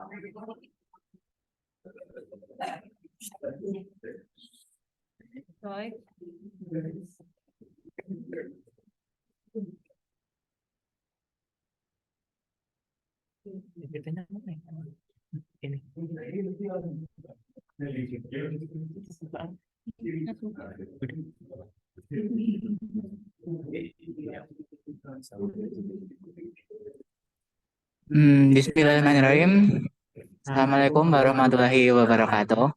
Baik. Ini. Bismillahirrahmanirrahim. Assalamualaikum warahmatullahi wabarakatuh.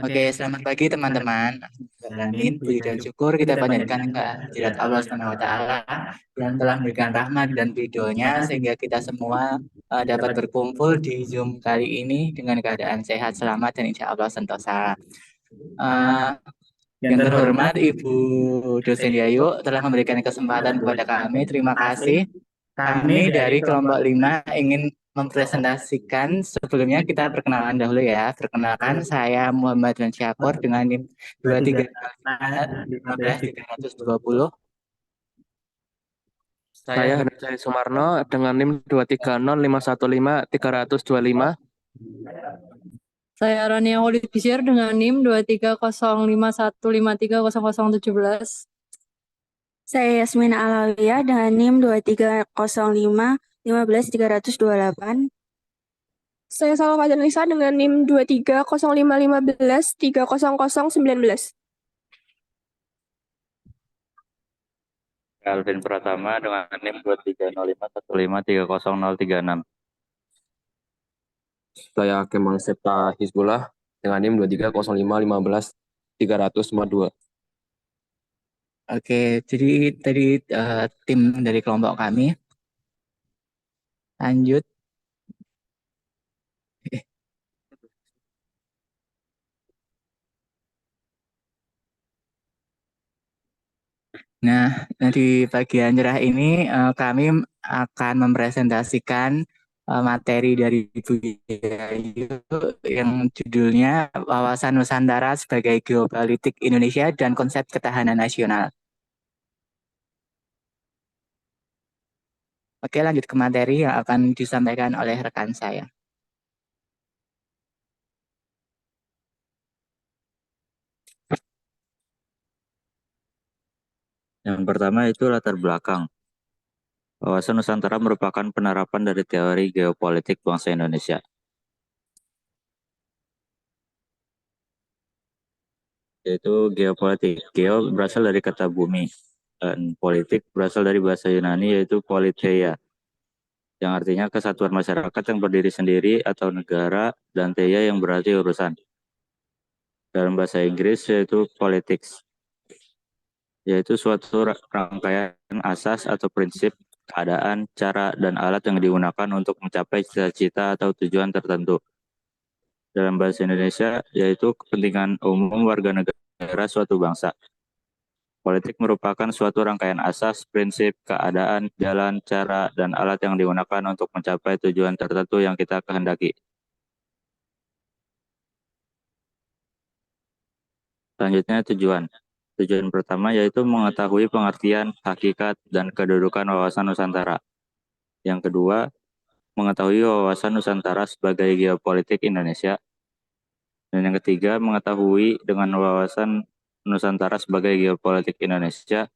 Oke, selamat pagi teman-teman. Amin, puji dan syukur kita panjatkan kehadirat Allah Subhanahu wa taala yang telah memberikan rahmat dan ridho-Nya sehingga kita semua dapat berkumpul di Zoom kali ini dengan keadaan sehat, selamat dan insya Allah sentosa. Yang terhormat Ibu dosen Yayu telah memberikan kesempatan kepada kami. Terima kasih. Kami dari kelompok 5 ingin mempresentasikan, sebelumnya kita perkenalan dahulu ya. Perkenalkan, saya Muhammad Wan Syakur dengan NIM 231530. Saya Hanajaya Sumarno dengan NIM 230515325. Saya Rania Holid Bisir dengan NIM 23051530017. Saya Yasmina Alawiyah dengan NIM 2305151328. Saya Salma Nisa dengan NIM 2305513300019. Calvin Pratama dengan NIM 23051530036. Saya Kemal Septa Hizbullah dengan NIM 23051530042. Oke, jadi tadi tim dari kelompok kami. Lanjut. Nah, di bagian cerah ini kami akan mempresentasikan materi dari Ibu Yayu yang judulnya Wawasan Nusantara sebagai Geopolitik Indonesia dan Konsep Ketahanan Nasional. Oke, lanjut ke materi yang akan disampaikan oleh rekan saya. Yang pertama itu latar belakang. Wawasan Nusantara merupakan penerapan dari teori geopolitik bangsa Indonesia. Yaitu geopolitik. Geo berasal dari kata bumi. Dan politik berasal dari bahasa Yunani yaitu politeia, yang artinya kesatuan masyarakat yang berdiri sendiri atau negara, dan teia yang berarti urusan. Dalam bahasa Inggris yaitu politics, yaitu suatu rangkaian asas atau prinsip, keadaan, cara, dan alat yang digunakan untuk mencapai cita-cita atau tujuan tertentu. Dalam bahasa Indonesia yaitu kepentingan umum warga negara suatu bangsa. Politik merupakan suatu rangkaian asas, prinsip, keadaan, jalan, cara, dan alat yang digunakan untuk mencapai tujuan tertentu yang kita kehendaki. Selanjutnya tujuan. Tujuan pertama yaitu mengetahui pengertian, hakikat, dan kedudukan wawasan Nusantara. Yang kedua, mengetahui wawasan Nusantara sebagai geopolitik Indonesia. Dan yang ketiga, mengetahui dengan wawasan Nusantara sebagai geopolitik Indonesia.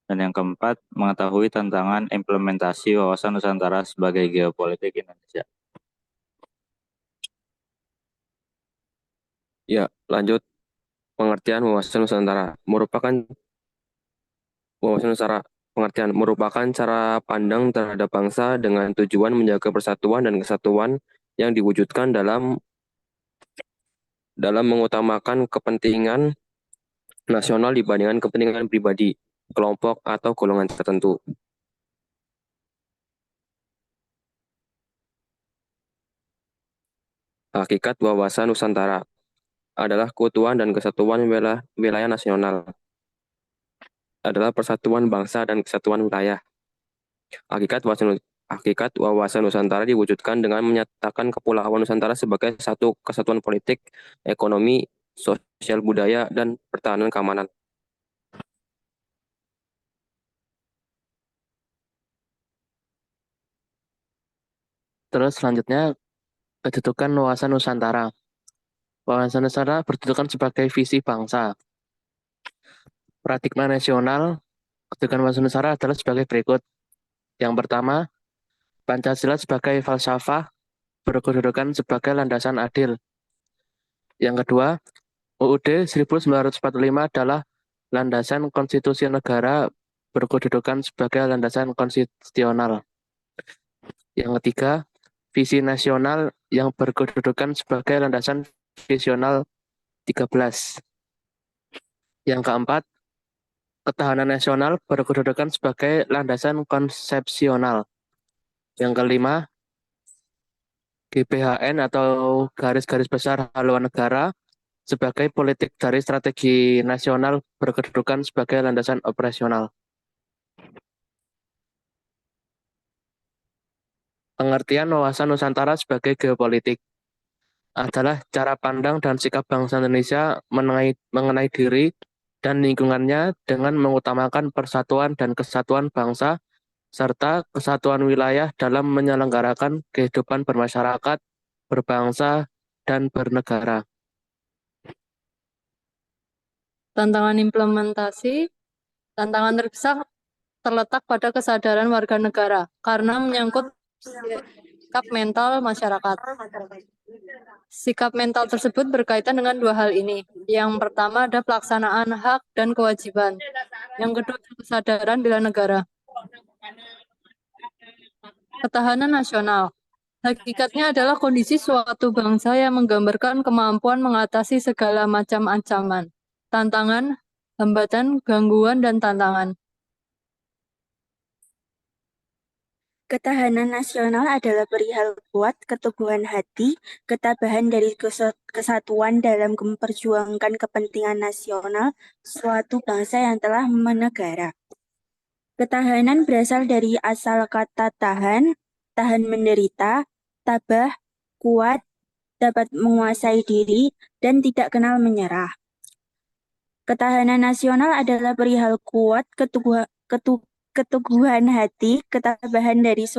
Dan yang keempat, mengetahui tantangan implementasi wawasan Nusantara sebagai geopolitik Indonesia. Ya, lanjut. Pengertian wawasan Nusantara merupakan cara pandang terhadap bangsa dengan tujuan menjaga persatuan dan kesatuan yang diwujudkan dalam mengutamakan kepentingan nasional dibandingkan kepentingan pribadi, kelompok, atau golongan tertentu. Hakikat wawasan Nusantara adalah keutuhan dan kesatuan wilayah nasional, adalah persatuan bangsa dan kesatuan wilayah. Hakikat wawasan Nusantara diwujudkan dengan menyatakan Kepulauan Nusantara sebagai satu kesatuan politik, ekonomi, sosial budaya, dan pertahanan keamanan. Terus selanjutnya kedudukan wawasan Nusantara. Wawasan Nusantara berkedudukan sebagai visi bangsa. Paradigma nasional kedudukan wawasan Nusantara adalah sebagai berikut. Yang pertama, Pancasila sebagai falsafah berkedudukan sebagai landasan adil. Yang kedua, UUD 1945 adalah landasan konstitusi negara berkedudukan sebagai landasan konstitusional. Yang ketiga, visi nasional yang berkedudukan sebagai landasan visional 13. Yang keempat, ketahanan nasional berkedudukan sebagai landasan konsepsional. Yang kelima, GBHN atau garis-garis besar haluan negara sebagai politik dari strategi nasional berkedudukan sebagai landasan operasional. Pengertian wawasan Nusantara sebagai geopolitik adalah cara pandang dan sikap bangsa Indonesia mengenai diri dan lingkungannya dengan mengutamakan persatuan dan kesatuan bangsa serta kesatuan wilayah dalam menyelenggarakan kehidupan bermasyarakat, berbangsa, dan bernegara. Tantangan implementasi, tantangan terbesar terletak pada kesadaran warga negara karena menyangkut sikap mental masyarakat. Sikap mental tersebut berkaitan dengan dua hal ini. Yang pertama ada pelaksanaan hak dan kewajiban. Yang kedua kesadaran bela negara. Ketahanan nasional. Hakikatnya adalah kondisi suatu bangsa yang menggambarkan kemampuan mengatasi segala macam ancaman, tantangan, hambatan, gangguan, dan tantangan. Ketahanan nasional adalah perihal kuat keteguhan hati, ketabahan dari kesatuan dalam memperjuangkan kepentingan nasional suatu bangsa yang telah menegara. Ketahanan berasal dari asal kata tahan, tahan menderita, tabah, kuat, dapat menguasai diri, dan tidak kenal menyerah. Ketahanan nasional adalah perihal kuat keteguhan hati, ketabahan dari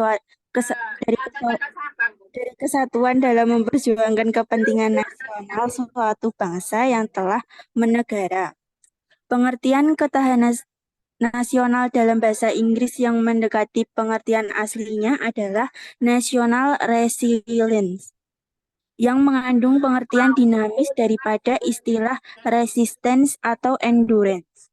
kesatuan dalam memperjuangkan kepentingan nasional suatu bangsa yang telah menegara. Pengertian ketahanan nasional dalam bahasa Inggris yang mendekati pengertian aslinya adalah national resilience, yang mengandung pengertian dinamis daripada istilah resistance atau endurance.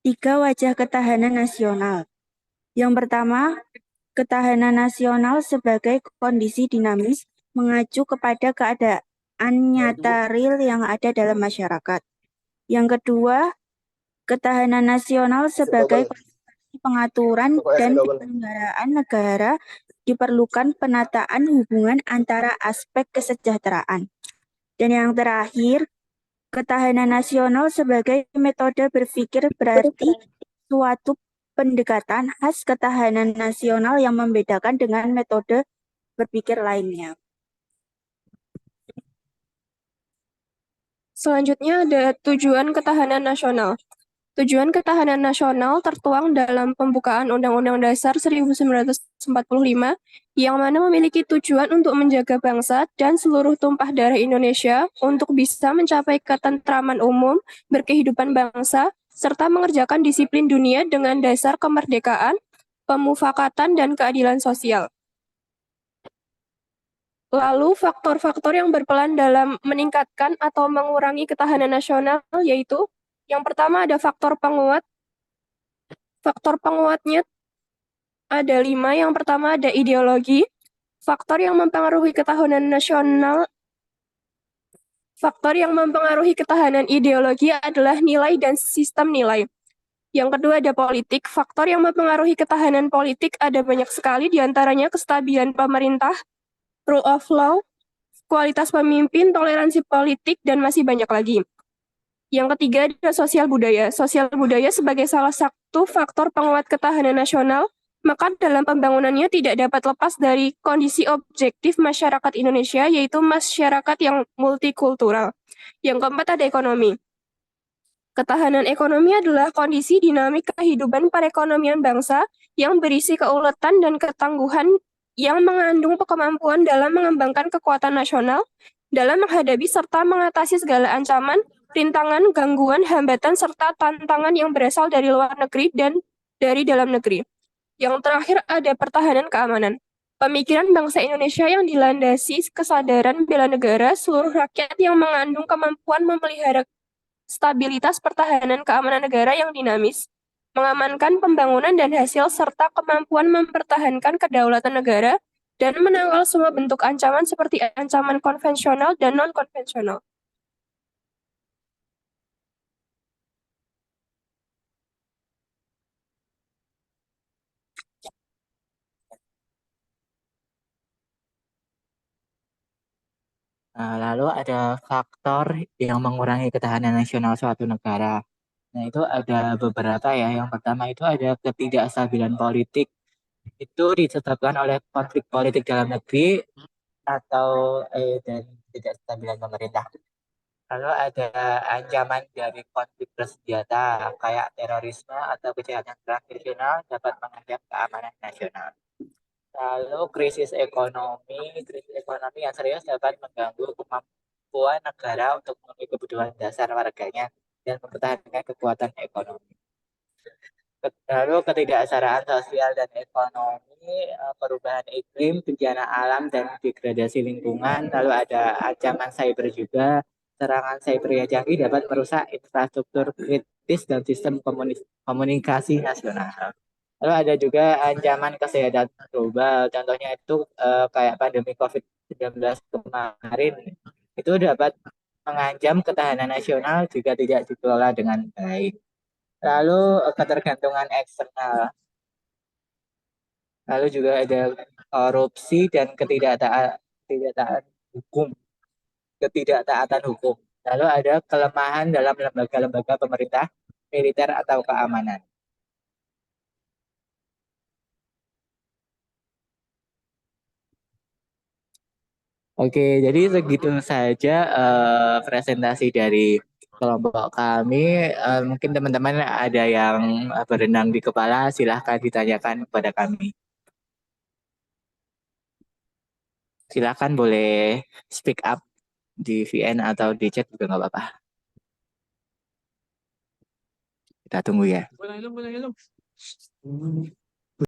3 wajah ketahanan nasional. Yang pertama, ketahanan nasional sebagai kondisi dinamis mengacu kepada keadaan nyata real yang ada dalam masyarakat. Yang kedua, ketahanan nasional sebagai kondisi pengaturan dan penyelenggaraan negara diperlukan penataan hubungan antara aspek kesejahteraan. Dan yang terakhir, ketahanan nasional sebagai metode berpikir berarti suatu pendekatan khas ketahanan nasional yang membedakan dengan metode berpikir lainnya. Selanjutnya ada tujuan ketahanan nasional. Tujuan ketahanan nasional tertuang dalam pembukaan Undang-Undang Dasar 1945 yang mana memiliki tujuan untuk menjaga bangsa dan seluruh tumpah darah Indonesia untuk bisa mencapai ketentraman umum, berkehidupan bangsa, serta mengerjakan disiplin dunia dengan dasar kemerdekaan, pemufakatan, dan keadilan sosial. Lalu faktor-faktor yang berperan dalam meningkatkan atau mengurangi ketahanan nasional yaitu yang pertama ada faktor penguat. Faktor penguatnya ada 5. Yang pertama ada ideologi. Faktor yang mempengaruhi ketahanan nasional. Faktor yang mempengaruhi ketahanan ideologi adalah nilai dan sistem nilai. Yang kedua ada politik. Faktor yang mempengaruhi ketahanan politik ada banyak sekali, diantaranya kestabilan pemerintah, rule of law, kualitas pemimpin, toleransi politik, dan masih banyak lagi. Yang ketiga adalah sosial budaya. Sosial budaya sebagai salah satu faktor penguat ketahanan nasional, maka dalam pembangunannya tidak dapat lepas dari kondisi objektif masyarakat Indonesia, yaitu masyarakat yang multikultural. Yang keempat ada ekonomi. Ketahanan ekonomi adalah kondisi dinamik kehidupan perekonomian bangsa yang berisi keuletan dan ketangguhan yang mengandung kemampuan dalam mengembangkan kekuatan nasional, dalam menghadapi serta mengatasi segala ancaman, rintangan, gangguan, hambatan, serta tantangan yang berasal dari luar negeri dan dari dalam negeri. Yang terakhir ada pertahanan keamanan. Pemikiran bangsa Indonesia yang dilandasi kesadaran bela negara seluruh rakyat yang mengandung kemampuan memelihara stabilitas pertahanan keamanan negara yang dinamis, mengamankan pembangunan dan hasil, serta kemampuan mempertahankan kedaulatan negara dan menangkal semua bentuk ancaman seperti ancaman konvensional dan non-konvensional. Lalu ada faktor yang mengurangi ketahanan nasional suatu negara. Nah, itu ada beberapa ya. Yang pertama itu ada ketidakstabilan politik. Itu disebabkan oleh konflik politik dalam negeri atau dan ketidakstabilan pemerintah. Lalu ada ancaman dari konflik bersenjata kayak terorisme atau kejahatan transnasional dapat mengancam keamanan nasional. Lalu krisis ekonomi yang serius dapat mengganggu kemampuan negara untuk memenuhi kebutuhan dasar warganya dan mempertahankan kekuatan ekonomi. Lalu ketidaksetaraan sosial dan ekonomi, perubahan iklim, bencana alam, dan degradasi lingkungan. Lalu ada ancaman cyber juga. Serangan cyber yang canggih dapat merusak infrastruktur kritis dan sistem komunikasi nasional. Lalu ada juga ancaman kesehatan global. Contohnya itu kayak pandemi COVID-19 kemarin. Itu dapat mengancam ketahanan nasional jika tidak dikelola dengan baik. Lalu ketergantungan eksternal. Lalu juga ada korupsi dan ketidaktaatan hukum. Ketidaktaatan hukum. Lalu ada kelemahan dalam lembaga-lembaga pemerintah, militer atau keamanan. Oke, jadi segitu saja presentasi dari kelompok kami. Mungkin teman-teman ada yang berenang di kepala, silahkan ditanyakan kepada kami. Silahkan boleh speak up di VN atau di chat juga nggak apa-apa. Kita tunggu ya.